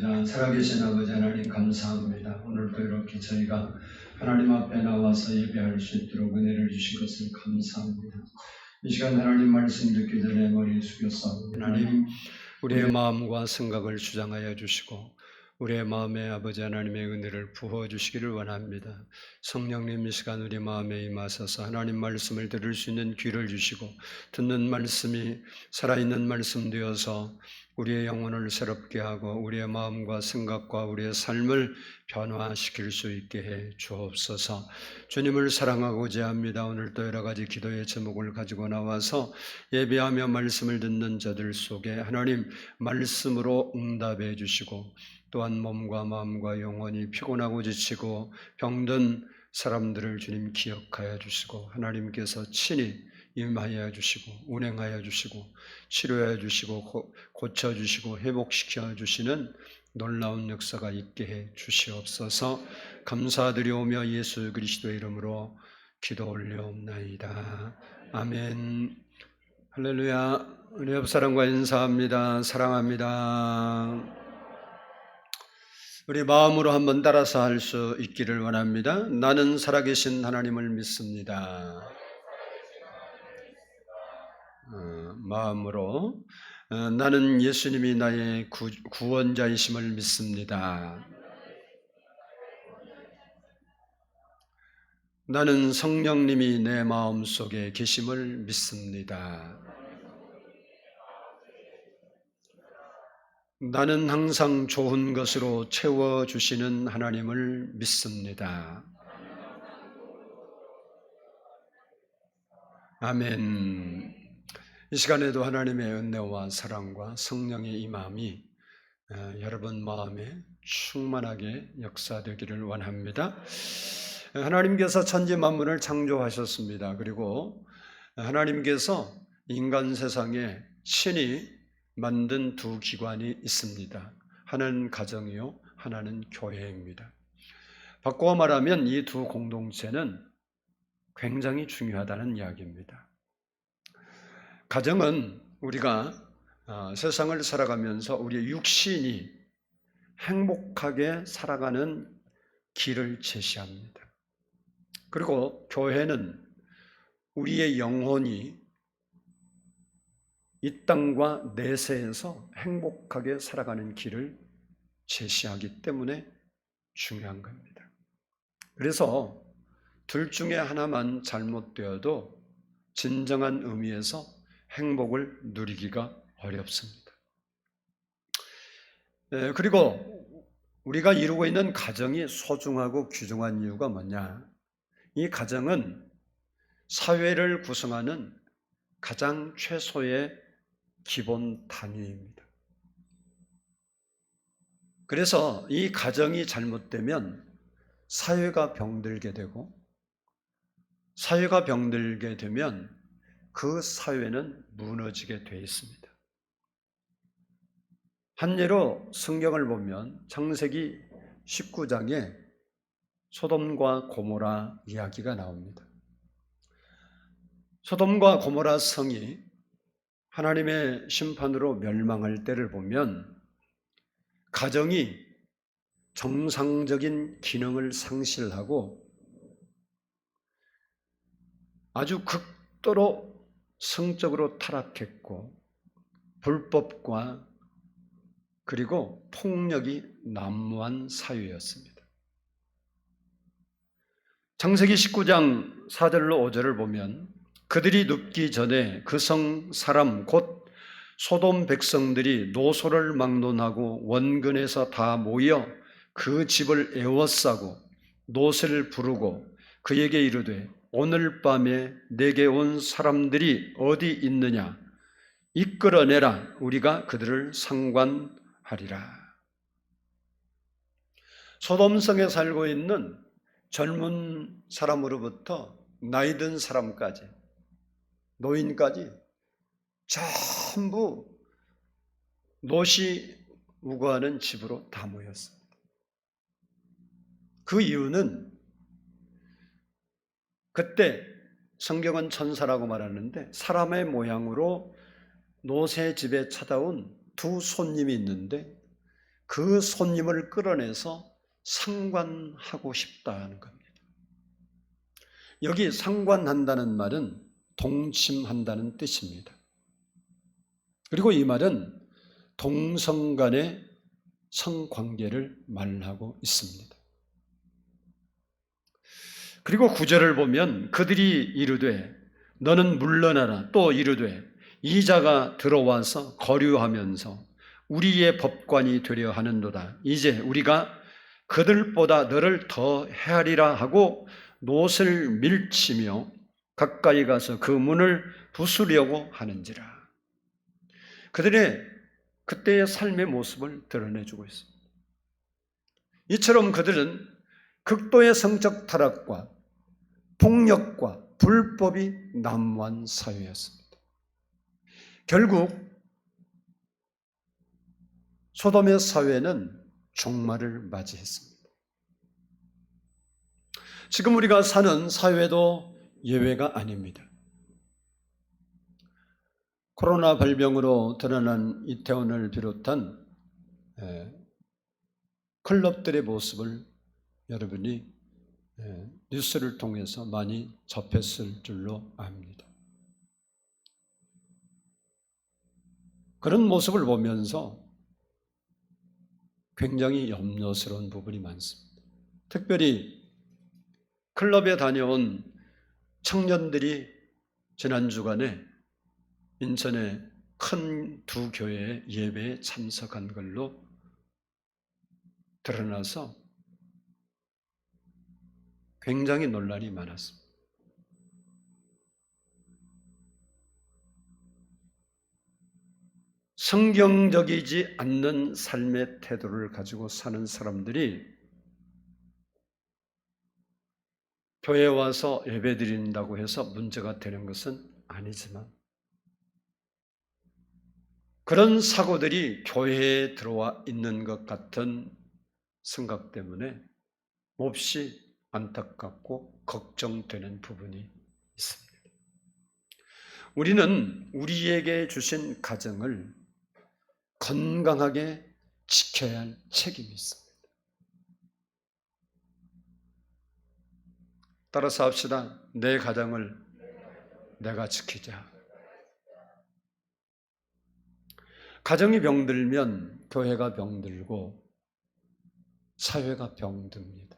기도드립니다. 살아계신 아버지 하나님 감사합니다. 오늘도 이렇게 저희가 하나님 앞에 나와서 예배할 수 있도록 은혜를 주신 것을 감사합니다. 이 시간 하나님 말씀 듣기 전에 머리 숙여서 하나님 우리의 마음과 생각을 주장하여 주시고 우리의 마음에 아버지 하나님의 은혜를 부어주시기를 원합니다. 성령님 이 시간 우리 마음에 임하셔서 하나님 말씀을 들을 수 있는 귀를 주시고 듣는 말씀이 살아있는 말씀 되어서 우리의 영혼을 새롭게 하고 우리의 마음과 생각과 우리의 삶을 변화시킬 수 있게 해 주옵소서. 주님을 사랑하고자 합니다. 오늘도 여러 가지 기도의 제목을 가지고 나와서 예배하며 말씀을 듣는 자들 속에 하나님 말씀으로 응답해 주시고 또한 몸과 마음과 영혼이 피곤하고 지치고 병든 사람들을 주님 기억하여 주시고 하나님께서 친히 임하여 주시고 운행하여 주시고 치료해 주시고 고쳐주시고 회복시켜 주시는 놀라운 역사가 있게 해 주시옵소서. 감사드리오며 예수 그리스도의 이름으로 기도 올려옵나이다. 아멘. 할렐루야. 우리 옆 사람과 인사합니다. 사랑합니다. 우리 마음으로 한번 따라서 할 수 있기를 원합니다. 나는 살아계신 하나님을 믿습니다. 마음으로 나는 예수님이 나의 구원자이심을 믿습니다. 나는 성령님이 내 마음속에 계심을 믿습니다. 나는 항상 좋은 것으로 채워주시는 하나님을 믿습니다. 아멘. 이 시간에도 하나님의 은혜와 사랑과 성령의 임함이 여러분 마음에 충만하게 역사되기를 원합니다. 하나님께서 천지 만물을 창조하셨습니다. 그리고 하나님께서 인간 세상에 친히 만든 두 기관이 있습니다. 하나는 가정이요, 하나는 교회입니다. 바꿔 말하면 이 두 공동체는 굉장히 중요하다는 이야기입니다. 가정은 우리가 세상을 살아가면서 우리의 육신이 행복하게 살아가는 길을 제시합니다. 그리고 교회는 우리의 영혼이 이 땅과 내세에서 행복하게 살아가는 길을 제시하기 때문에 중요한 겁니다. 그래서 둘 중에 하나만 잘못되어도 진정한 의미에서 행복을 누리기가 어렵습니다. 그리고 우리가 이루고 있는 가정이 소중하고 귀중한 이유가 뭐냐? 이 가정은 사회를 구성하는 가장 최소의 기본 단위입니다. 그래서 이 가정이 잘못되면 사회가 병들게 되고 사회가 병들게 되면 그 사회는 무너지게 되어 있습니다. 한 예로 성경을 보면 창세기 19장에 소돔과 고모라 이야기가 나옵니다. 소돔과 고모라 성이 하나님의 심판으로 멸망할 때를 보면 가정이 정상적인 기능을 상실하고 아주 극도로 성적으로 타락했고 불법과 그리고 폭력이 난무한 사회였습니다. 창세기 19장 4절로 5절을 보면 그들이 눕기 전에 그 성 사람 곧 소돔 백성들이 노소를 막론하고 원근에서 다 모여 그 집을 에워싸고 노새를 부르고 그에게 이르되 오늘 밤에 내게 온 사람들이 어디 있느냐 이끌어내라 우리가 그들을 상관하리라. 소돔성에 살고 있는 젊은 사람으로부터 나이 든 사람까지 노인까지 전부 노시 우거하는 집으로 다 모였습니다. 그 이유는 그때 성경은 천사라고 말하는데 사람의 모양으로 노새 집에 찾아온 두 손님이 있는데 그 손님을 끌어내서 상관하고 싶다는 겁니다. 여기 상관한다는 말은 동침한다는 뜻입니다. 그리고 이 말은 동성 간의 성관계를 말하고 있습니다. 그리고 9절을 보면 그들이 이르되 너는 물러나라, 또 이르되 이자가 들어와서 거류하면서 우리의 법관이 되려 하는도다. 이제 우리가 그들보다 너를 더 헤아리라 하고 놋을 밀치며 가까이 가서 그 문을 부수려고 하는지라. 그들의 그때의 삶의 모습을 드러내주고 있습니다. 이처럼 그들은 극도의 성적 타락과 폭력과 불법이 난무한 사회였습니다. 결국 소돔의 사회는 종말을 맞이했습니다. 지금 우리가 사는 사회도 예외가 아닙니다. 코로나 발병으로 드러난 이태원을 비롯한 클럽들의 모습을 여러분이 뉴스를 통해서 많이 접했을 줄로 압니다. 그런 모습을 보면서 굉장히 염려스러운 부분이 많습니다. 특별히 클럽에 다녀온 청년들이 지난 주간에 인천의 큰 두 교회의 예배에 참석한 걸로 드러나서 굉장히 논란이 많았습니다. 성경적이지 않는 삶의 태도를 가지고 사는 사람들이 교회에 와서 예배드린다고 해서 문제가 되는 것은 아니지만 그런 사고들이 교회에 들어와 있는 것 같은 생각 때문에 몹시 안타깝고 걱정되는 부분이 있습니다. 우리는 우리에게 주신 가정을 건강하게 지켜야 할 책임이 있습니다. 따라서 합시다. 내 가정을 내가 지키자. 가정이 병들면 교회가 병들고 사회가 병듭니다.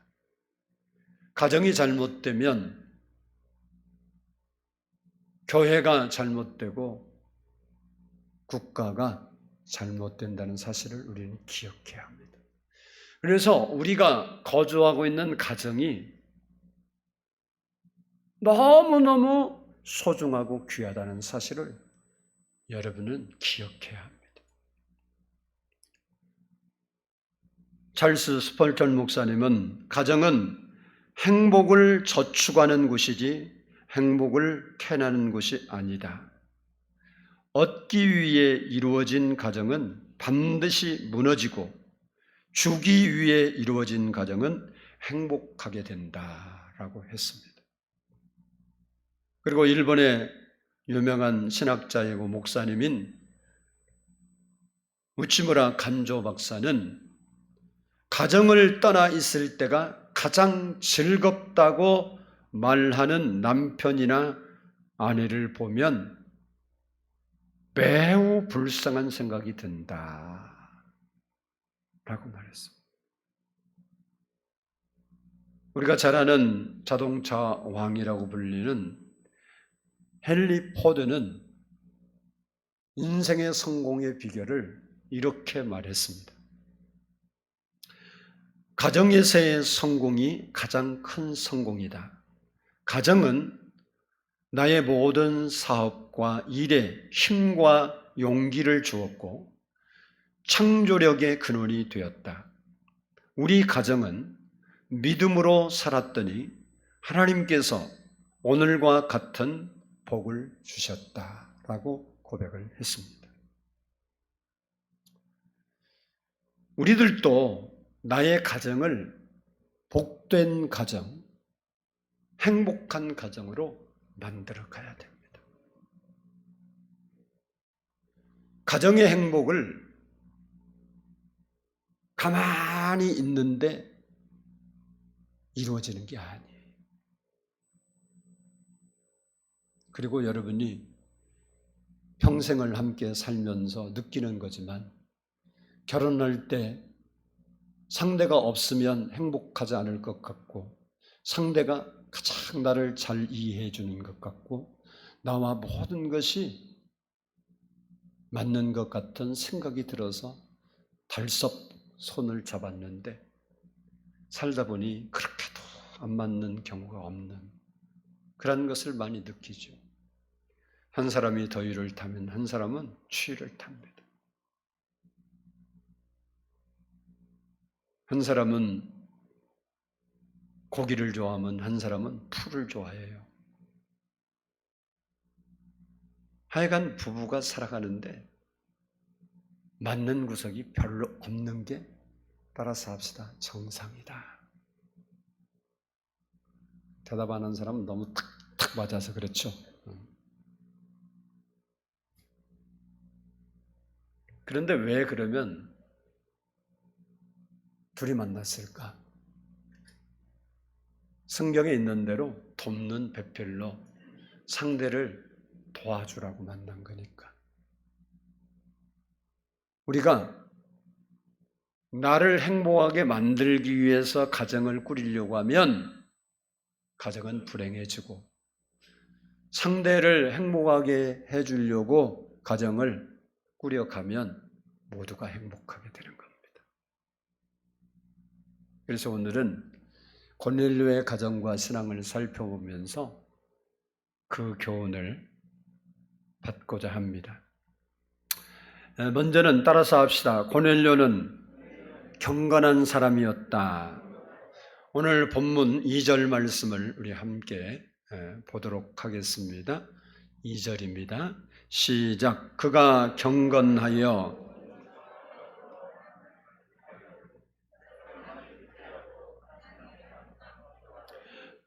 가정이 잘못되면 교회가 잘못되고 국가가 잘못된다는 사실을 우리는 기억해야 합니다. 그래서 우리가 거주하고 있는 가정이 너무너무 소중하고 귀하다는 사실을 여러분은 기억해야 합니다. 찰스 스펄전 목사님은 가정은 행복을 저축하는 곳이지 행복을 캐나는 곳이 아니다. 얻기 위해 이루어진 가정은 반드시 무너지고 주기 위해 이루어진 가정은 행복하게 된다라고 했습니다. 그리고 일본의 유명한 신학자이고 목사님인 우치무라 간조 박사는 가정을 떠나 있을 때가 가장 즐겁다고 말하는 남편이나 아내를 보면 매우 불쌍한 생각이 든다라고 말했습니다. 우리가 잘 아는 자동차 왕이라고 불리는 헨리 포드는 인생의 성공의 비결을 이렇게 말했습니다. 가정에서의 성공이 가장 큰 성공이다. 가정은 나의 모든 사업과 일에 힘과 용기를 주었고 창조력의 근원이 되었다. 우리 가정은 믿음으로 살았더니 하나님께서 오늘과 같은 복을 주셨다라고 고백을 했습니다. 우리들도 나의 가정을 복된 가정, 행복한 가정으로 만들어 가야 됩니다. 가정의 행복을 가만히 있는데 이루어지는 게 아니에요. 그리고 여러분이 평생을 함께 살면서 느끼는 거지만 결혼할 때 상대가 없으면 행복하지 않을 것 같고 상대가 가장 나를 잘 이해해 주는 것 같고 나와 모든 것이 맞는 것 같은 생각이 들어서 달섭 손을 잡았는데 살다 보니 그렇게도 안 맞는 경우가 없는 그런 것을 많이 느끼죠. 한 사람이 더위를 타면 한 사람은 추위를 탑니다. 한 사람은 고기를 좋아하면 한 사람은 풀을 좋아해요. 하여간 부부가 살아가는데 맞는 구석이 별로 없는 게 따라서 합시다. 정상이다. 대답하는 사람은 너무 탁탁 맞아서 그렇죠. 그런데 왜 그러면 둘이 만났을까? 성경에 있는 대로 돕는 배필로 상대를 도와주라고 만난 거니까. 우리가 나를 행복하게 만들기 위해서 가정을 꾸리려고 하면 가정은 불행해지고 상대를 행복하게 해주려고 가정을 꾸려가면 모두가 행복하게 되는 겁니다. 그래서 오늘은 고넬료의 가정과 신앙을 살펴보면서 그 교훈을 받고자 합니다. 먼저는 따라서 합시다. 고넬료는 경건한 사람이었다. 오늘 본문 2절 말씀을 우리 함께 보도록 하겠습니다. 2절입니다. 시작. 그가 경건하여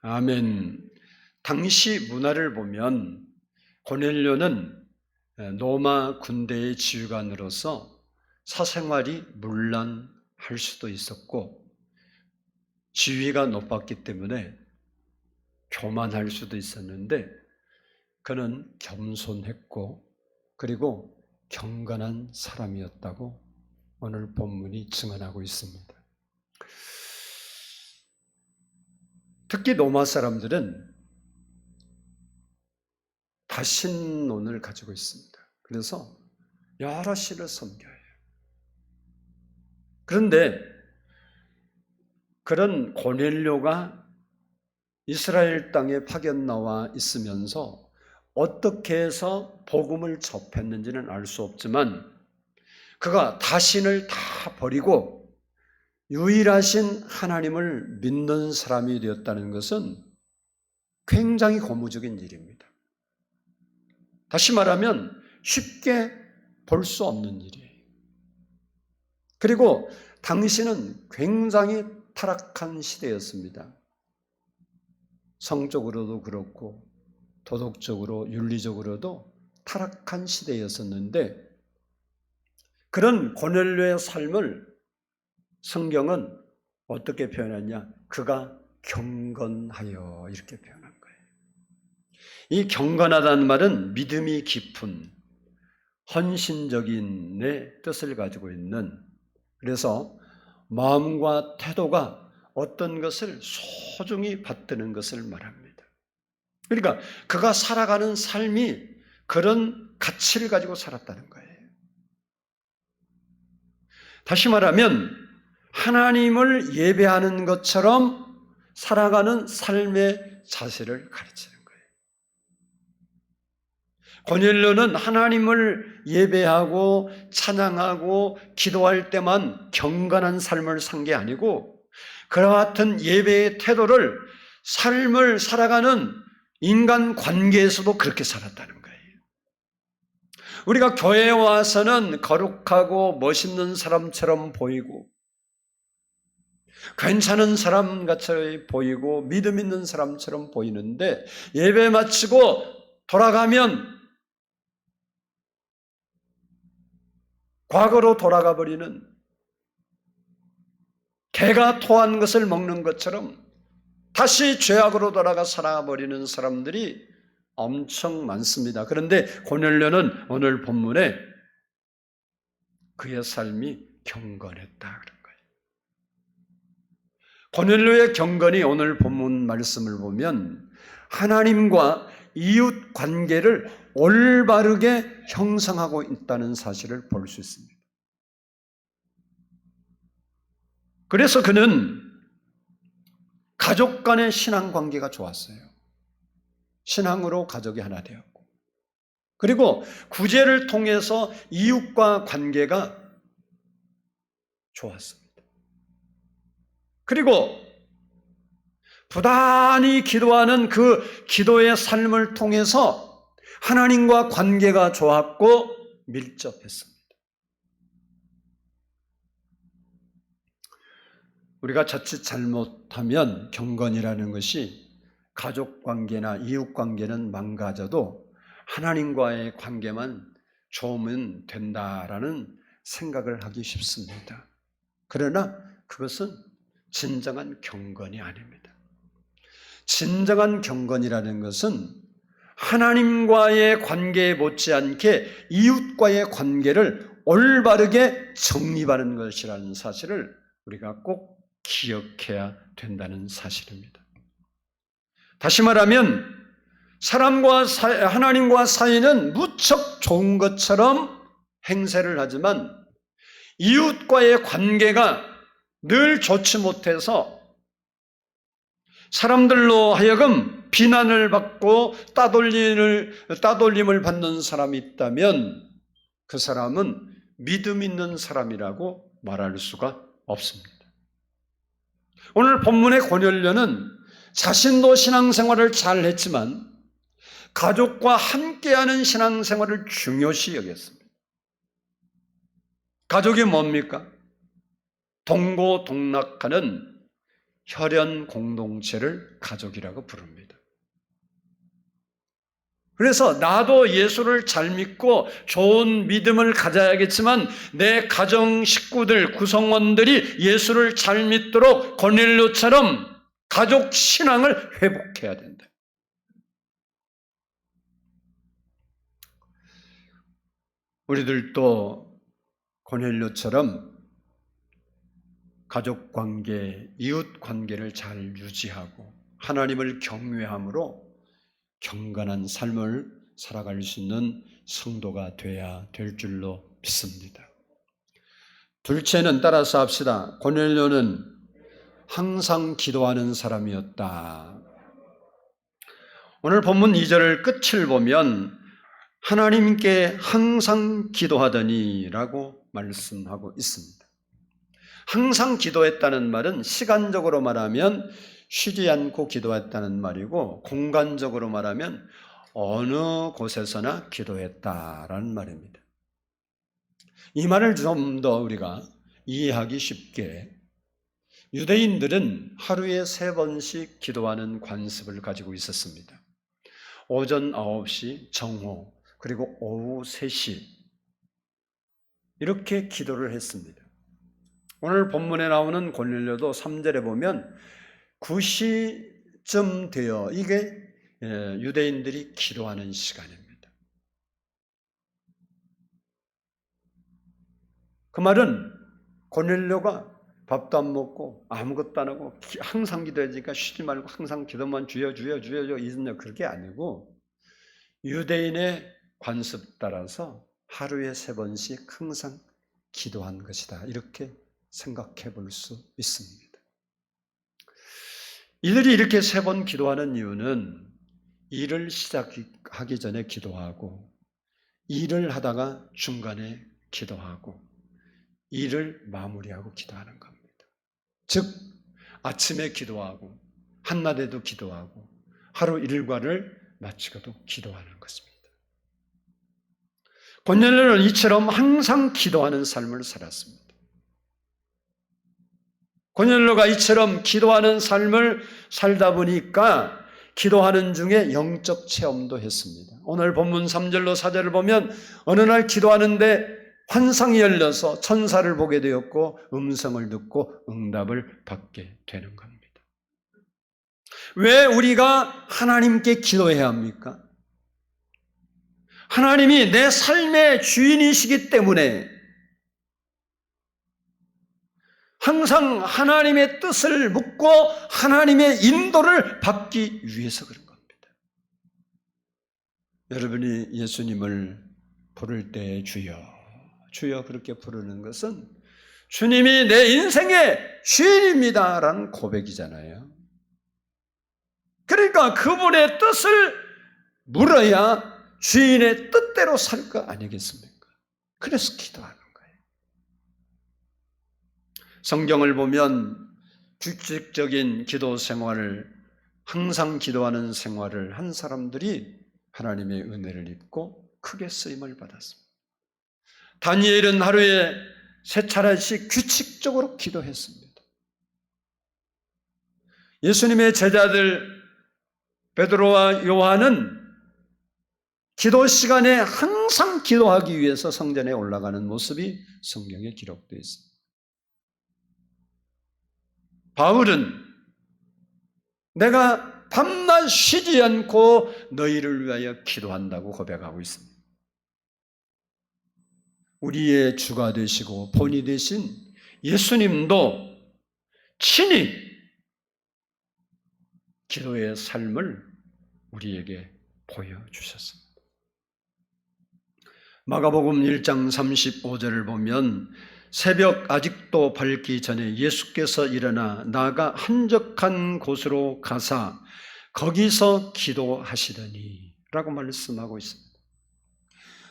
아멘. 당시 문화를 보면 고넬료는 로마 군대의 지휘관으로서 사생활이 문란할 수도 있었고 지위가 높았기 때문에 교만할 수도 있었는데 그는 겸손했고 그리고 경건한 사람이었다고 오늘 본문이 증언하고 있습니다. 특히 로마 사람들은 다신론을 가지고 있습니다. 그래서 여러 신을 섬겨요. 그런데 그런 고넬료가 이스라엘 땅에 파견 나와 있으면서 어떻게 해서 복음을 접했는지는 알 수 없지만 그가 다신을 다 버리고 유일하신 하나님을 믿는 사람이 되었다는 것은 굉장히 고무적인 일입니다. 다시 말하면 쉽게 볼 수 없는 일이에요. 그리고 당시는 굉장히 타락한 시대였습니다. 성적으로도 그렇고 도덕적으로 윤리적으로도 타락한 시대였었는데 그런 고넬료의 삶을 성경은 어떻게 표현했냐? 그가 경건하여 이렇게 표현한 거예요. 이 경건하다는 말은 믿음이 깊은 헌신적인의 뜻을 가지고 있는 그래서 마음과 태도가 어떤 것을 소중히 받드는 것을 말합니다. 그러니까 그가 살아가는 삶이 그런 가치를 가지고 살았다는 거예요. 다시 말하면 하나님을 예배하는 것처럼 살아가는 삶의 자세를 가르치는 거예요. 고넬료는 하나님을 예배하고 찬양하고 기도할 때만 경건한 삶을 산 게 아니고 그와 같은 예배의 태도를 삶을 살아가는 인간 관계에서도 그렇게 살았다는 거예요. 우리가 교회에 와서는 거룩하고 멋있는 사람처럼 보이고 괜찮은 사람같이 보이고 믿음 있는 사람처럼 보이는데 예배 마치고 돌아가면 과거로 돌아가 버리는 개가 토한 것을 먹는 것처럼 다시 죄악으로 돌아가 살아버리는 사람들이 엄청 많습니다. 그런데 고넬료는 오늘 본문에 그의 삶이 경건했다 그런 거예요. 고넬료의 경건이 오늘 본문 말씀을 보면 하나님과 이웃 관계를 올바르게 형성하고 있다는 사실을 볼 수 있습니다. 그래서 그는 가족 간의 신앙 관계가 좋았어요. 신앙으로 가족이 하나 되었고, 그리고 구제를 통해서 이웃과 관계가 좋았습니다. 그리고 부단히 기도하는 그 기도의 삶을 통해서 하나님과 관계가 좋았고 밀접했습니다. 우리가 자칫 잘못하면 경건이라는 것이 가족 관계나 이웃 관계는 망가져도 하나님과의 관계만 좋으면 된다라는 생각을 하기 쉽습니다. 그러나 그것은 진정한 경건이 아닙니다. 진정한 경건이라는 것은 하나님과의 관계에 못지않게 이웃과의 관계를 올바르게 정립하는 것이라는 사실을 우리가 꼭 기억해야 된다는 사실입니다. 다시 말하면 하나님과 사이는 무척 좋은 것처럼 행세를 하지만 이웃과의 관계가 늘 좋지 못해서 사람들로 하여금 비난을 받고 따돌림을 받는 사람이 있다면 그 사람은 믿음 있는 사람이라고 말할 수가 없습니다. 오늘 본문의 고넬료는 자신도 신앙생활을 잘 했지만 가족과 함께하는 신앙생활을 중요시 여겼습니다. 가족이 뭡니까? 동고동락하는 혈연 공동체를 가족이라고 부릅니다. 그래서 나도 예수를 잘 믿고 좋은 믿음을 가져야겠지만 내 가정 식구들, 구성원들이 예수를 잘 믿도록 고넬료처럼 가족 신앙을 회복해야 된다. 우리들도 고넬료처럼 가족 관계, 이웃 관계를 잘 유지하고 하나님을 경외함으로 경건한 삶을 살아갈 수 있는 성도가 돼야 될 줄로 믿습니다. 둘째는 따라서 합시다. 고넬료는 항상 기도하는 사람이었다. 오늘 본문 2절 끝을 보면 하나님께 항상 기도하더니라고 말씀하고 있습니다. 항상 기도했다는 말은 시간적으로 말하면 쉬지 않고 기도했다는 말이고 공간적으로 말하면 어느 곳에서나 기도했다라는 말입니다. 이 말을 좀 더 우리가 이해하기 쉽게 유대인들은 하루에 3번씩 기도하는 관습을 가지고 있었습니다. 오전 9시 정오 그리고 오후 3시 이렇게 기도를 했습니다. 오늘 본문에 나오는 고넬료도 3절에 보면 9시쯤 되어 이게 유대인들이 기도하는 시간입니다. 그 말은 고넬료가 밥도 안 먹고 아무것도 안 하고 항상 기도해지니까 쉬지 말고 항상 기도만 주여 이전요 그게 아니고 유대인의 관습 따라서 하루에 3번씩 항상 기도한 것이다. 이렇게 생각해 볼 수 있습니다. 이들이 이렇게 3번 기도하는 이유는 일을 시작하기 전에 기도하고 일을 하다가 중간에 기도하고 일을 마무리하고 기도하는 겁니다. 즉 아침에 기도하고 한낮에도 기도하고 하루 일과를 마치고도 기도하는 것입니다. 고넬료는 이처럼 항상 기도하는 삶을 살았습니다. 고넬료가 이처럼 기도하는 삶을 살다 보니까 기도하는 중에 영적 체험도 했습니다. 오늘 본문 3절로 4절을 보면 어느 날 기도하는데 환상이 열려서 천사를 보게 되었고 음성을 듣고 응답을 받게 되는 겁니다. 왜 우리가 하나님께 기도해야 합니까? 하나님이 내 삶의 주인이시기 때문에 항상 하나님의 뜻을 묻고 하나님의 인도를 받기 위해서 그런 겁니다. 여러분이 예수님을 부를 때 주여, 주여 그렇게 부르는 것은 주님이 내 인생의 주인입니다라는 고백이잖아요. 그러니까 그분의 뜻을 물어야 주인의 뜻대로 살 거 아니겠습니까? 그래서 기도하는 거예요. 성경을 보면 규칙적인 기도 생활을, 항상 기도하는 생활을 한 사람들이 하나님의 은혜를 입고 크게 쓰임을 받았습니다. 다니엘은 하루에 3차례씩 규칙적으로 기도했습니다. 예수님의 제자들 베드로와 요한은 기도 시간에 항상 기도하기 위해서 성전에 올라가는 모습이 성경에 기록되어 있습니다. 바울은 내가 밤낮 쉬지 않고 너희를 위하여 기도한다고 고백하고 있습니다. 우리의 주가 되시고 본이 되신 예수님도 친히 기도의 삶을 우리에게 보여주셨습니다. 마가복음 1장 35절을 보면 새벽 아직도 밝기 전에 예수께서 일어나 나가 한적한 곳으로 가사 거기서 기도하시더니 라고 말씀하고 있습니다.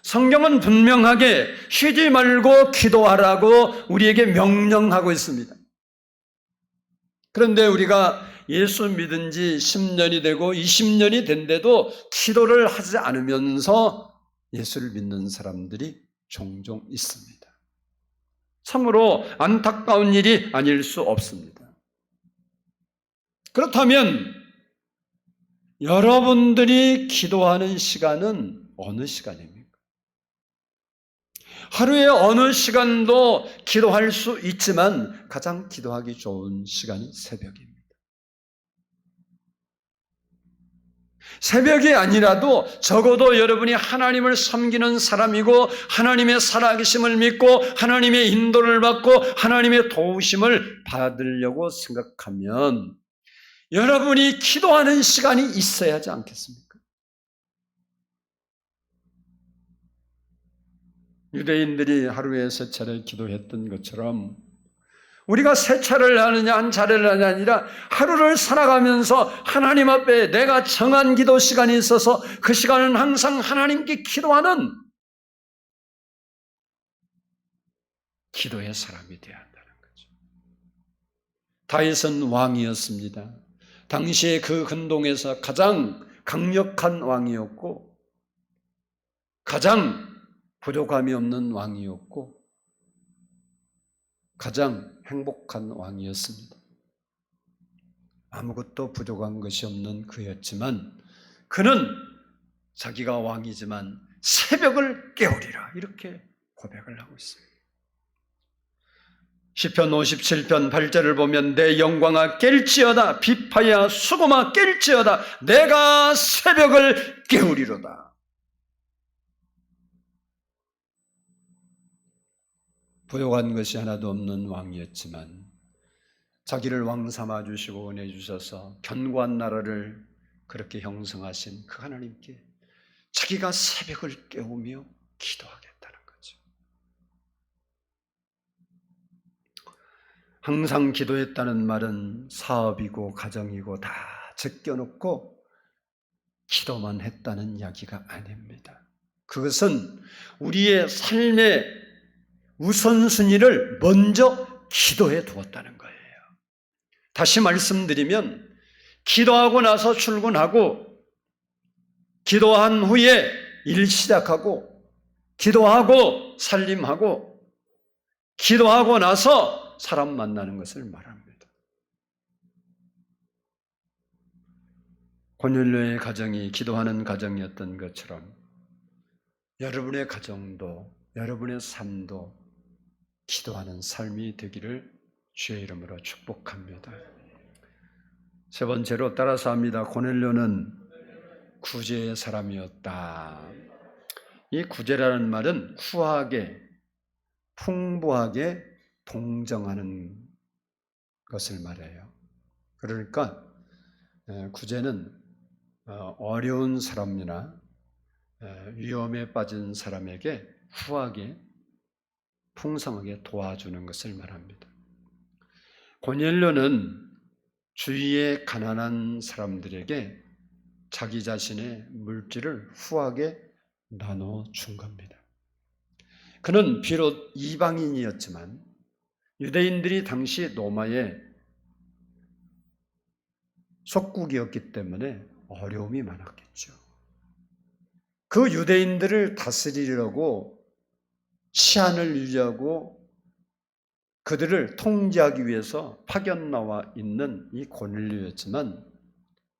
성경은 분명하게 쉬지 말고 기도하라고 우리에게 명령하고 있습니다. 그런데 우리가 예수 믿은 지 10년이 되고 20년이 된데도 기도를 하지 않으면서 예수를 믿는 사람들이 종종 있습니다. 참으로 안타까운 일이 아닐 수 없습니다. 그렇다면 여러분들이 기도하는 시간은 어느 시간입니까? 하루에 어느 시간도 기도할 수 있지만 가장 기도하기 좋은 시간이 새벽입니다. 새벽이 아니라도 적어도 여러분이 하나님을 섬기는 사람이고 하나님의 살아계심을 믿고 하나님의 인도를 받고 하나님의 도우심을 받으려고 생각하면 여러분이 기도하는 시간이 있어야 하지 않겠습니까? 유대인들이 하루에 3차례 기도했던 것처럼 우리가 3차례를 하느냐 한 차례를 하느냐 아니라 하루를 살아가면서 하나님 앞에 내가 정한 기도 시간이 있어서 그 시간은 항상 하나님께 기도하는 기도의 사람이 되어야 한다는 거죠. 다윗은 왕이었습니다. 당시에 그 근동에서 가장 강력한 왕이었고 가장 부족함이 없는 왕이었고 가장 행복한 왕이었습니다. 아무것도 부족한 것이 없는 그였지만 그는 자기가 왕이지만 새벽을 깨우리라 이렇게 고백을 하고 있습니다. 시편 57편 8절을 보면 내 영광아 깰지어다 비파야 수고마 깰지어다 내가 새벽을 깨우리로다. 부족한 것이 하나도 없는 왕이었지만 자기를 왕 삼아 주시고 은혜 주셔서 견고한 나라를 그렇게 형성하신 그 하나님께 자기가 새벽을 깨우며 기도하겠다는 거죠. 항상 기도했다는 말은 사업이고 가정이고 다 제껴놓고 기도만 했다는 이야기가 아닙니다. 그것은 우리의 삶의 우선순위를 먼저 기도해 두었다는 거예요. 다시 말씀드리면 기도하고 나서 출근하고 기도한 후에 일 시작하고 기도하고 살림하고 기도하고 나서 사람 만나는 것을 말합니다. 고넬료의 가정이 기도하는 가정이었던 것처럼 여러분의 가정도 여러분의 삶도 기도하는 삶이 되기를 주의 이름으로 축복합니다. 세 번째로 따라서 합니다. 고넬료는 구제의 사람이었다. 이 구제라는 말은 후하게, 풍부하게 동정하는 것을 말해요. 그러니까 구제는 어려운 사람이나 위험에 빠진 사람에게 후하게, 풍성하게 도와주는 것을 말합니다. 고넬료는 주위의 가난한 사람들에게 자기 자신의 물질을 후하게 나눠준 겁니다. 그는 비록 이방인이었지만 유대인들이 당시 로마의 속국이었기 때문에 어려움이 많았겠죠. 그 유대인들을 다스리려고 치안을 유지하고 그들을 통제하기 위해서 파견 나와 있는 이 고넬료였지만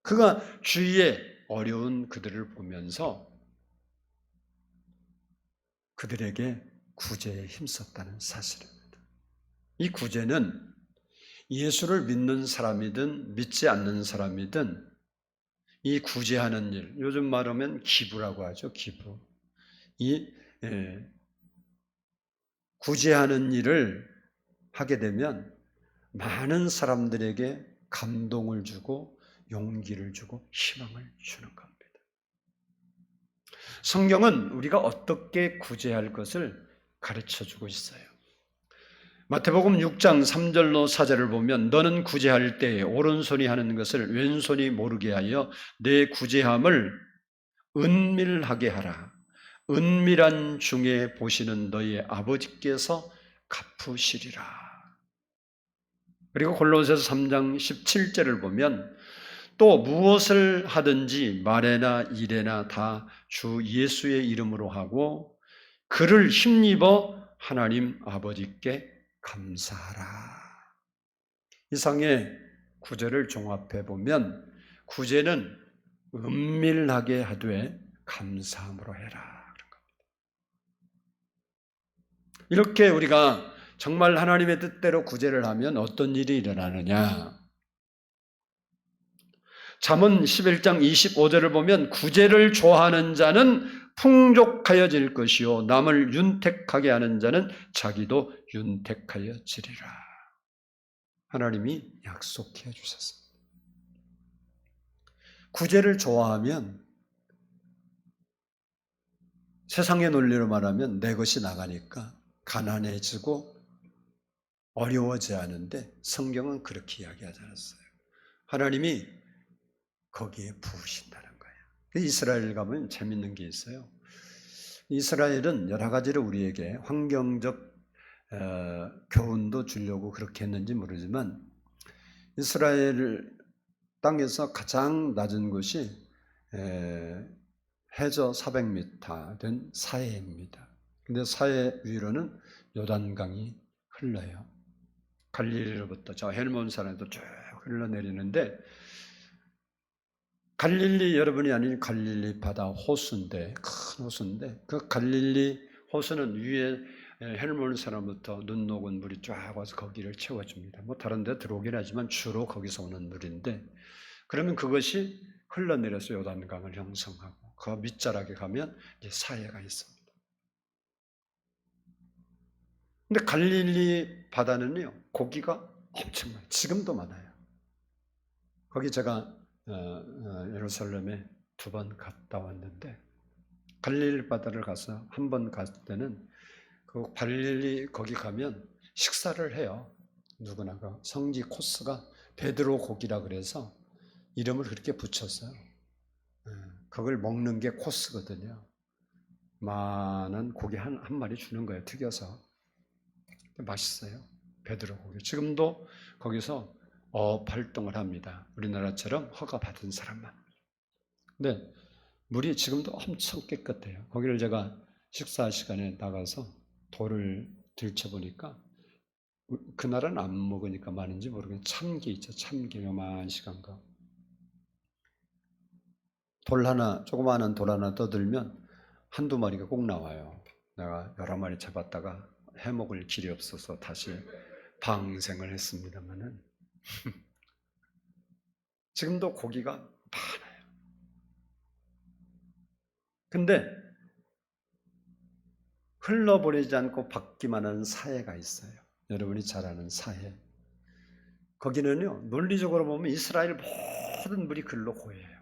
그가 주위에 어려운 그들을 보면서 그들에게 구제에 힘썼다는 사실입니다. 이 구제는 예수를 믿는 사람이든 믿지 않는 사람이든 이 구제하는 일, 요즘 말하면 기부라고 하죠. 기부. 이 구제하는 일을 하게 되면 많은 사람들에게 감동을 주고 용기를 주고 희망을 주는 겁니다. 성경은 우리가 어떻게 구제할 것을 가르쳐주고 있어요. 마태복음 6장 3절로 4절을 보면 너는 구제할 때에 오른손이 하는 것을 왼손이 모르게 하여 내 구제함을 은밀하게 하라. 은밀한 중에 보시는 너희 아버지께서 갚으시리라. 그리고 골로새서 3장 17절을 보면 또 무엇을 하든지 말에나 일에나 다 주 예수의 이름으로 하고 그를 힘입어 하나님 아버지께 감사하라. 이상의 구제를 종합해 보면 구제는 은밀하게 하되 감사함으로 해라. 그런 겁니다. 이렇게 우리가 정말 하나님의 뜻대로 구제를 하면 어떤 일이 일어나느냐? 잠언 11장 25절을 보면 구제를 좋아하는 자는 풍족하여질 것이요 남을 윤택하게 하는 자는 자기도 윤택하여지리라. 하나님이 약속해 주셨습니다. 구제를 좋아하면 세상의 논리로 말하면 내 것이 나가니까 가난해지고 어려워져야 하는데 성경은 그렇게 이야기하지 않았어요. 하나님이 거기에 부으신다는 거예요. 이스라엘 가면 재밌는 게 있어요. 이스라엘은 여러 가지로 우리에게 환경적 교훈도 주려고 그렇게 했는지 모르지만 이스라엘 땅에서 가장 낮은 곳이 해저 400m 된 사해입니다. 근데 사해 위로는 요단강이 흘러요. 갈릴리로부터 저 헬몬산에도 쭉 흘러내리는데 갈릴리 여러분이 아닌 갈릴리 바다 호수인데 큰 호수인데 그 갈릴리 호수는 위에 헬몬산으로부터 눈 녹은 물이 쫙 와서 거기를 채워줍니다. 뭐 다른 데 들어오긴 하지만 주로 거기서 오는 물인데 그러면 그것이 흘러내려서 요단강을 형성하고 그 밑자락에 가면 이제 사해가 있습니다. 근데 갈릴리 바다는요 고기가 엄청 많아요. 지금도 많아요. 거기 제가 예루살렘에 2번 갔다 왔는데 갈릴리 바다를 가서 한 번 갔을 때는 그 갈릴리 거기 가면 식사를 해요. 누구나가 성지 코스가 베드로 고기라 그래서 이름을 그렇게 붙였어요. 그걸 먹는 게 코스거든요. 많은 고기 한 마리 주는 거예요. 튀겨서. 맛있어요. 베드로 고기. 지금도 거기서 활동을 합니다. 우리나라처럼 허가 받은 사람만. 근데 물이 지금도 엄청 깨끗해요. 거기를 제가 식사 시간에 나가서 돌을 들춰보니까 그날은 안 먹으니까 많은지 모르겠는데 참게 있죠. 참게 요만한 시간 거. 돌 하나, 조그마한 돌 하나 떠들면 한두 마리가 꼭 나와요. 내가 여러 마리 잡았다가 해먹을 길이 없어서 다시 방생을 했습니다만은 지금도 고기가 많아요. 근데 흘러보내지 않고 받기만 하는 사해가 있어요. 여러분이 잘 아는 사해. 거기는요, 논리적으로 보면 이스라엘 모든 물이 글로 고여요.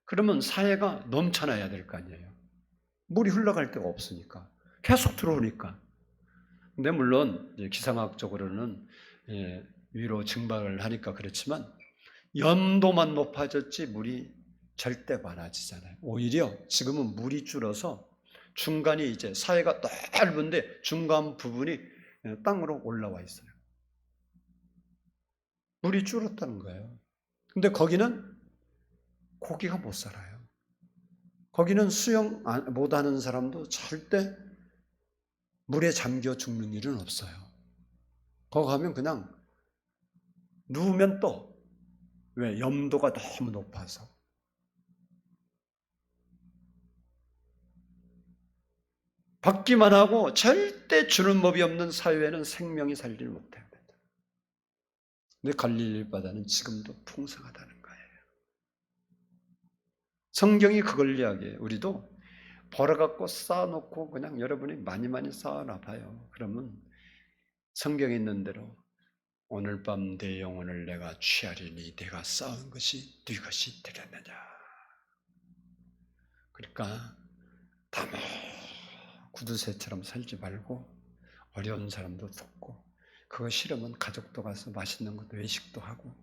그러면 사해가 넘쳐나야 될 거 아니에요. 물이 흘러갈 데가 없으니까. 계속 들어오니까. 근데 물론 기상학적으로는 위로 증발을 하니까 그렇지만 연도만 높아졌지 물이 절대 많아지잖아요. 오히려 지금은 물이 줄어서 중간이 이제 사해가 넓은데 중간 부분이 땅으로 올라와 있어요. 물이 줄었다는 거예요. 근데 거기는 고기가 못 살아요. 거기는 수영 못하는 사람도 절대 물에 잠겨 죽는 일은 없어요. 거기 가면 그냥 누우면 또 왜? 염도가 너무 높아서. 받기만 하고 절대 주는 법이 없는 사회에는 생명이 살지를 못해요. 근데 갈릴리 바다는 지금도 풍성하다는 거예요. 성경이 그걸 이야기해요. 우리도 벌어갖고 쌓아놓고 그냥 여러분이 많이 쌓아놔 봐요. 그러면 성경에 있는 대로 오늘 밤 내 영혼을 내가 취하리니 내가 쌓은 것이 네 것이 되겠느냐. 그러니까 다모 구두쇠처럼 살지 말고 어려운 사람도 돕고 그거 싫으면 가족도 가서 맛있는 것도 외식도 하고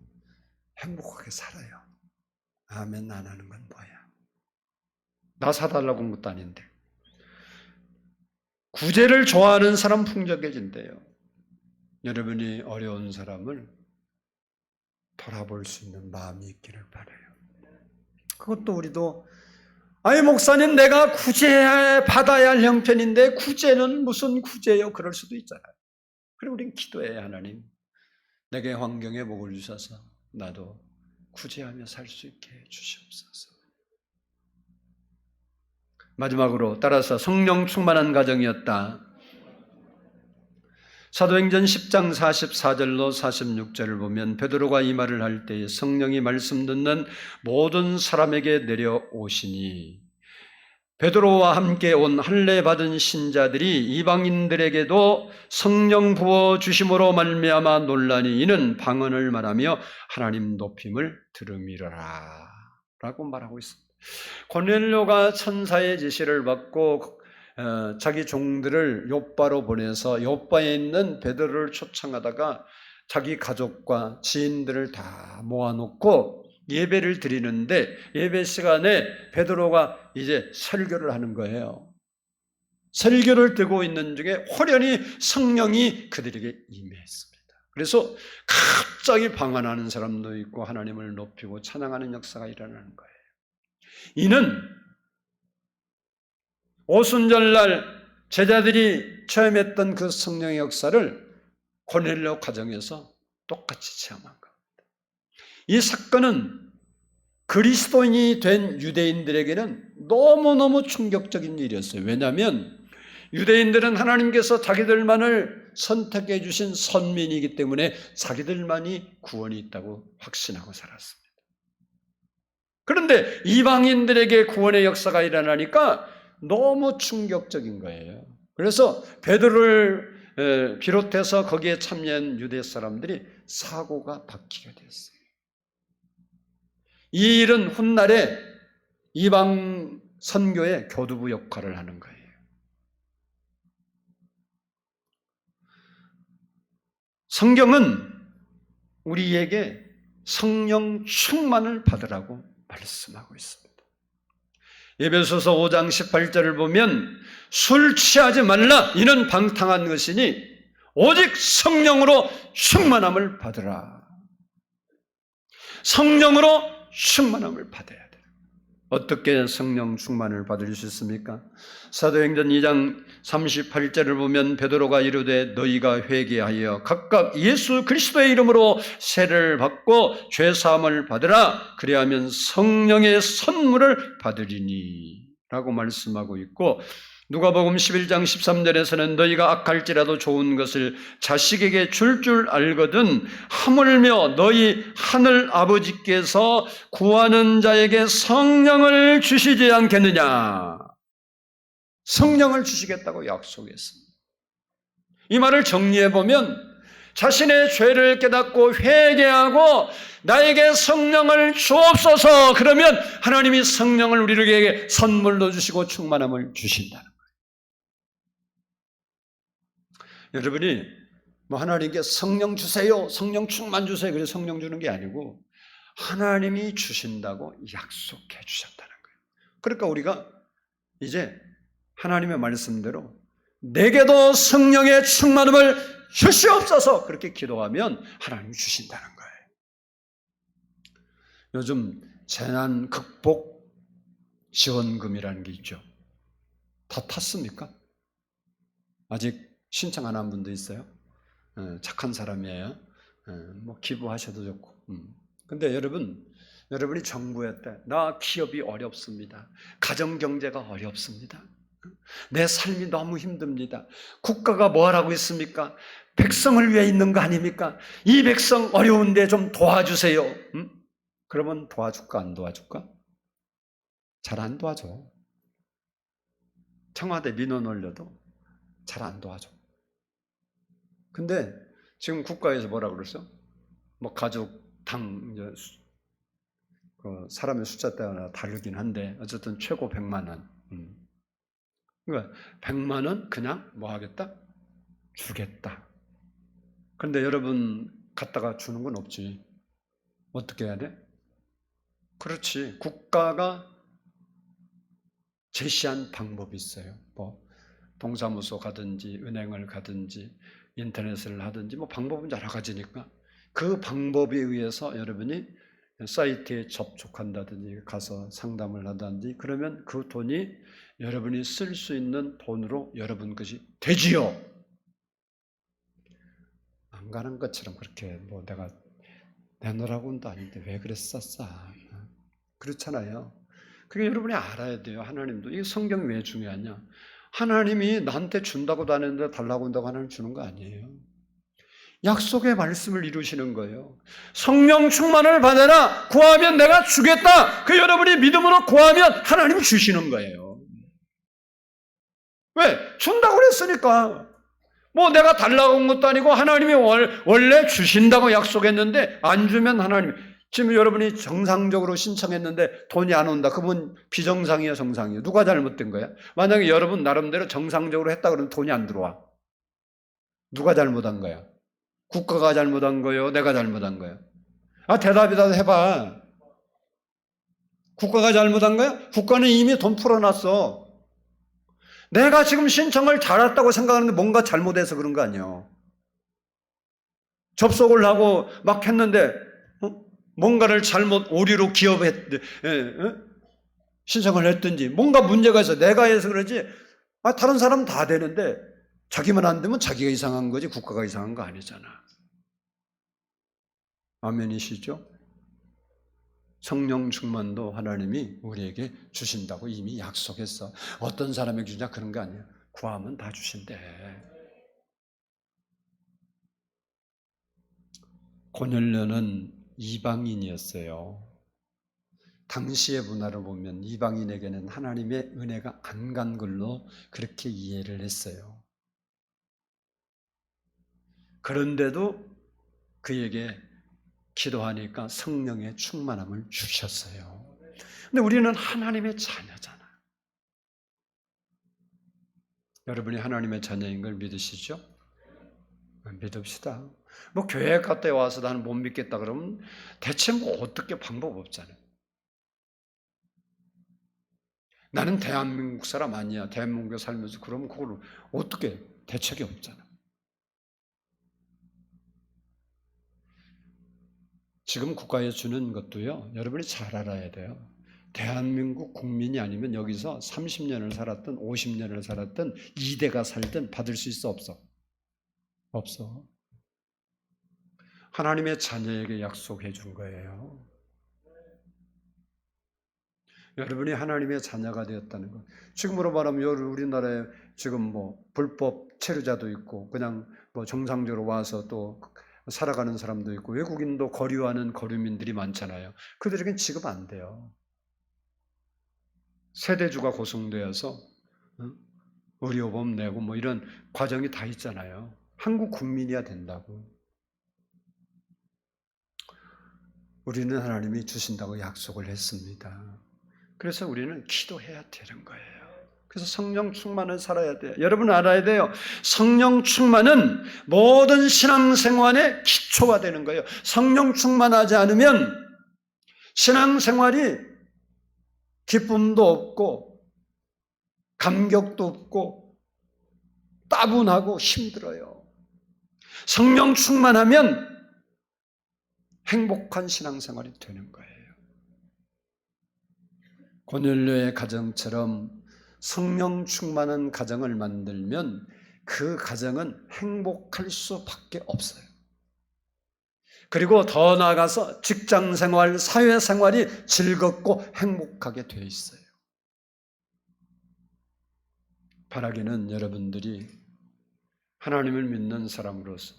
행복하게 살아요. 아멘 안 하는 건 뭐야? 나 사달라고 한 것도 아닌데. 구제를 좋아하는 사람 풍족해진대요. 여러분이 어려운 사람을 돌아볼 수 있는 마음이 있기를 바라요. 그것도 우리도 아니 목사님 내가 구제받아야 할 형편인데 구제는 무슨 구제요? 그럴 수도 있잖아요. 그리고 우린 기도해야 하나님 내게 환경에 복을 주셔서 나도 구제하며 살 수 있게 해주시옵소서. 마지막으로 따라서 성령 충만한 가정이었다. 사도행전 10장 44절로 46절을 보면 베드로가 이 말을 할 때에 성령이 말씀 듣는 모든 사람에게 내려오시니 베드로와 함께 온 할례 받은 신자들이 이방인들에게도 성령 부어 주심으로 말미암아 놀라니 이는 방언을 말하며 하나님 높임을 들음이로라 라고 말하고 있습니다. 고넬료가 천사의 지시를 받고 자기 종들을 욥바로 보내서 욥바에 있는 베드로를 초청하다가 자기 가족과 지인들을 다 모아놓고 예배를 드리는데 예배 시간에 베드로가 이제 설교를 하는 거예요. 설교를 듣고 있는 중에 호련히 성령이 그들에게 임했습니다. 그래서 갑자기 방언하는 사람도 있고 하나님을 높이고 찬양하는 역사가 일어나는 거예요. 이는 오순절날 제자들이 체험했던 그 성령의 역사를 고넬료 가정에서 똑같이 체험한 겁니다. 이 사건은 그리스도인이 된 유대인들에게는 너무너무 충격적인 일이었어요. 왜냐하면 유대인들은 하나님께서 자기들만을 선택해 주신 선민이기 때문에 자기들만이 구원이 있다고 확신하고 살았습니다. 그런데 이방인들에게 구원의 역사가 일어나니까 너무 충격적인 거예요. 그래서 베드로를 비롯해서 거기에 참여한 유대 사람들이 사고가 바뀌게 됐어요. 이 일은 훗날에 이방 선교의 교두부 역할을 하는 거예요. 성경은 우리에게 성령 충만을 받으라고 말씀하고 있습니다. 에베소서 5장 18절을 보면 술 취하지 말라 이는 방탕한 것이니 오직 성령으로 충만함을 받으라. 성령으로 충만함을 받아야 돼요. 어떻게 성령 충만을 받을 수 있습니까? 사도행전 2장 38절을 보면 베드로가 이르되 너희가 회개하여 각각 예수 그리스도의 이름으로 세례를 받고 죄사함을 받으라. 그리하면 성령의 선물을 받으리니 라고 말씀하고 있고, 누가복음 11장 13절에서는 너희가 악할지라도 좋은 것을 자식에게 줄 알거든 하물며 너희 하늘 아버지께서 구하는 자에게 성령을 주시지 않겠느냐. 성령을 주시겠다고 약속했습니다. 이 말을 정리해보면 자신의 죄를 깨닫고 회개하고 나에게 성령을 주옵소서. 그러면 하나님이 성령을 우리에게 선물로 주시고 충만함을 주신다는 거예요. 여러분이 하나님께 성령 주세요, 성령 충만 주세요, 그래서 성령 주는 게 아니고 하나님이 주신다고 약속해 주셨다는 거예요. 그러니까 우리가 이제 하나님의 말씀대로 내게도 성령의 충만함을 주시옵소서 그렇게 기도하면 하나님이 주신다는 거예요. 요즘 재난 극복 지원금이라는 게 있죠. 다 탔습니까? 아직 신청 안 한 분도 있어요? 착한 사람이에요. 기부하셔도 좋고. 근데 여러분이 정부에 때 나 기업이 어렵습니다. 가정 경제가 어렵습니다. 내 삶이 너무 힘듭니다. 국가가 뭐 하라고 있습니까? 백성을 위해 있는 거 아닙니까? 이 백성 어려운데 좀 도와주세요. 그러면 도와줄까 안 도와줄까? 잘 안 도와줘. 청와대 민원 올려도 잘 안 도와줘. 근데 지금 국가에서 뭐라고 그랬어? 가족 사람의 숫자 따라 다르긴 한데 어쨌든 최고 100만 원. 그러니까 100만 원 그냥 뭐 하겠다? 주겠다. 그런데 여러분 갖다가 주는 건 없지. 어떻게 해야 돼? 그렇지. 국가가 제시한 방법이 있어요. 동사무소 가든지 은행을 가든지 인터넷을 하든지 방법은 여러 가지니까 그 방법에 의해서 여러분이 사이트에 접촉한다든지 가서 상담을 하든지 그러면 그 돈이 여러분이 쓸 수 있는 돈으로 여러분 것이 되지요. 안 가는 것처럼 그렇게 내가 내놓으라고는 아닌데 왜 그랬었어? 그렇잖아요. 그게 여러분이 알아야 돼요. 하나님도. 이 성경이 왜 중요하냐? 하나님이 나한테 준다고도 안 했는데 달라고 한다고 하나님 주는 거 아니에요. 약속의 말씀을 이루시는 거예요. 성령 충만을 받아라. 구하면 내가 주겠다. 그 여러분이 믿음으로 구하면 하나님이 주시는 거예요. 왜? 준다고 그랬으니까. 내가 달라고 한 것도 아니고 하나님이 원래 주신다고 약속했는데 안 주면 하나님이 지금 여러분이 정상적으로 신청했는데 돈이 안 온다. 그건 비정상이에요, 정상이에요? 누가 잘못된 거야? 만약에 여러분 나름대로 정상적으로 했다 그러면 돈이 안 들어와. 누가 잘못한 거야? 국가가 잘못한 거예요? 내가 잘못한 거예요? 대답이라도 해봐. 국가가 잘못한 거야? 국가는 이미 돈 풀어놨어. 내가 지금 신청을 잘했다고 생각하는 게 뭔가 잘못해서 그런 거 아니에요. 접속을 하고 막 했는데 뭔가를 잘못 오류로 신청을 했든지 뭔가 문제가 있어. 내가 해서 그러지 다른 사람은 다 되는데 자기만 안 되면 자기가 이상한 거지 국가가 이상한 거 아니잖아. 아멘이시죠? 성령 충만도 하나님이 우리에게 주신다고 이미 약속했어. 어떤 사람에게 주냐 그런 거 아니에요. 구하면 다 주신대. 고넬료는 이방인이었어요. 당시의 문화를 보면 이방인에게는 하나님의 은혜가 안 간 걸로 그렇게 이해를 했어요. 그런데도 그에게 기도하니까 성령의 충만함을 주셨어요. 근데 우리는 하나님의 자녀잖아. 여러분이 하나님의 자녀인 걸 믿으시죠? 믿읍시다. 교회 갔다 와서 나는 못 믿겠다 그러면 대체 어떻게 방법 없잖아요. 나는 대한민국 사람 아니야. 대한민국에 살면서 그러면 그걸 어떻게 대책이 없잖아. 지금 국가에 주는 것도요. 여러분이 잘 알아야 돼요. 대한민국 국민이 아니면 여기서 30년을 살았든 50년을 살았든 2대가 살든 받을 수 있어 없어? 없어. 하나님의 자녀에게 약속해 준 거예요. 여러분이 하나님의 자녀가 되었다는 것. 지금으로 말하면 우리나라에 지금 뭐 불법 체류자도 있고 그냥 뭐 정상적으로 와서 또 살아가는 사람도 있고 외국인도 거류하는 거류민들이 많잖아요. 그들에겐 지급 안 돼요. 세대주가 구성되어서 의료보험 내고 뭐 이런 과정이 다 있잖아요. 한국 국민이야 된다고. 우리는 하나님이 주신다고 약속을 했습니다. 그래서 우리는 기도해야 되는 거예요. 그래서 성령 충만을 살아야 돼요. 여러분 알아야 돼요. 성령 충만은 모든 신앙생활의 기초가 되는 거예요. 성령 충만하지 않으면 신앙생활이 기쁨도 없고 감격도 없고 따분하고 힘들어요. 성령 충만하면 행복한 신앙생활이 되는 거예요. 고넬료의 가정처럼 성령 충만한 가정을 만들면 그 가정은 행복할 수밖에 없어요. 그리고 더 나아가서 직장생활, 사회생활이 즐겁고 행복하게 되어 있어요. 바라기는 여러분들이 하나님을 믿는 사람으로서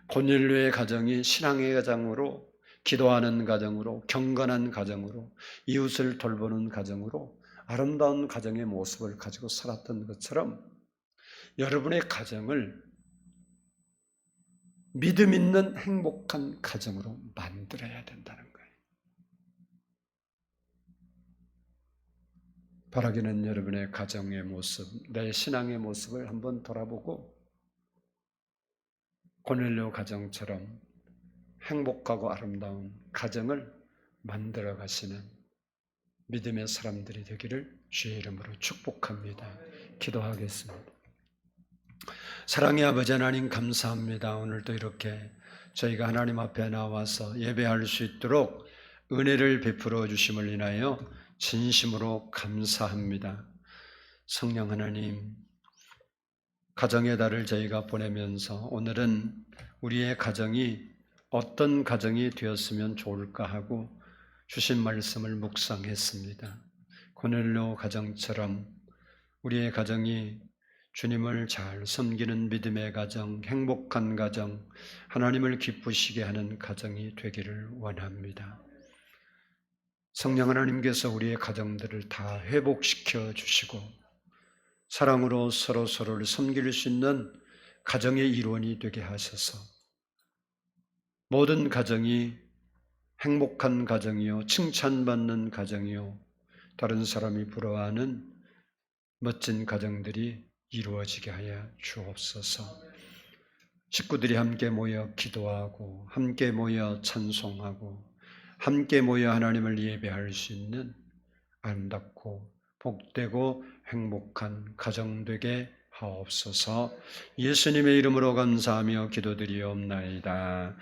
고넬료의 가정이 신앙의 가정으로, 기도하는 가정으로, 경건한 가정으로, 이웃을 돌보는 가정으로 아름다운 가정의 모습을 가지고 살았던 것처럼 여러분의 가정을 믿음 있는 행복한 가정으로 만들어야 된다는 거예요. 바라기는 여러분의 가정의 모습, 내 신앙의 모습을 한번 돌아보고 고넬료 가정처럼 행복하고 아름다운 가정을 만들어 가시는 믿음의 사람들이 되기를 주의 이름으로 축복합니다. 기도하겠습니다. 사랑의 아버지 하나님 감사합니다. 오늘도 이렇게 저희가 하나님 앞에 나와서 예배할 수 있도록 은혜를 베풀어 주심을 인하여 진심으로 감사합니다. 성령 하나님, 가정의 달을 저희가 보내면서 오늘은 우리의 가정이 어떤 가정이 되었으면 좋을까 하고 주신 말씀을 묵상했습니다. 고넬료 가정처럼 우리의 가정이 주님을 잘 섬기는 믿음의 가정, 행복한 가정, 하나님을 기쁘시게 하는 가정이 되기를 원합니다. 성령 하나님께서 우리의 가정들을 다 회복시켜 주시고 사랑으로 서로를 섬길 수 있는 가정의 일원이 되게 하셔서 모든 가정이 행복한 가정이요, 칭찬받는 가정이요, 다른 사람이 부러워하는 멋진 가정들이 이루어지게 하여 주옵소서. 식구들이 함께 모여 기도하고 함께 모여 찬송하고 함께 모여 하나님을 예배할 수 있는 아름답고 복되고 행복한 가정 되게 하옵소서. 예수님의 이름으로 감사하며 기도드리옵나이다.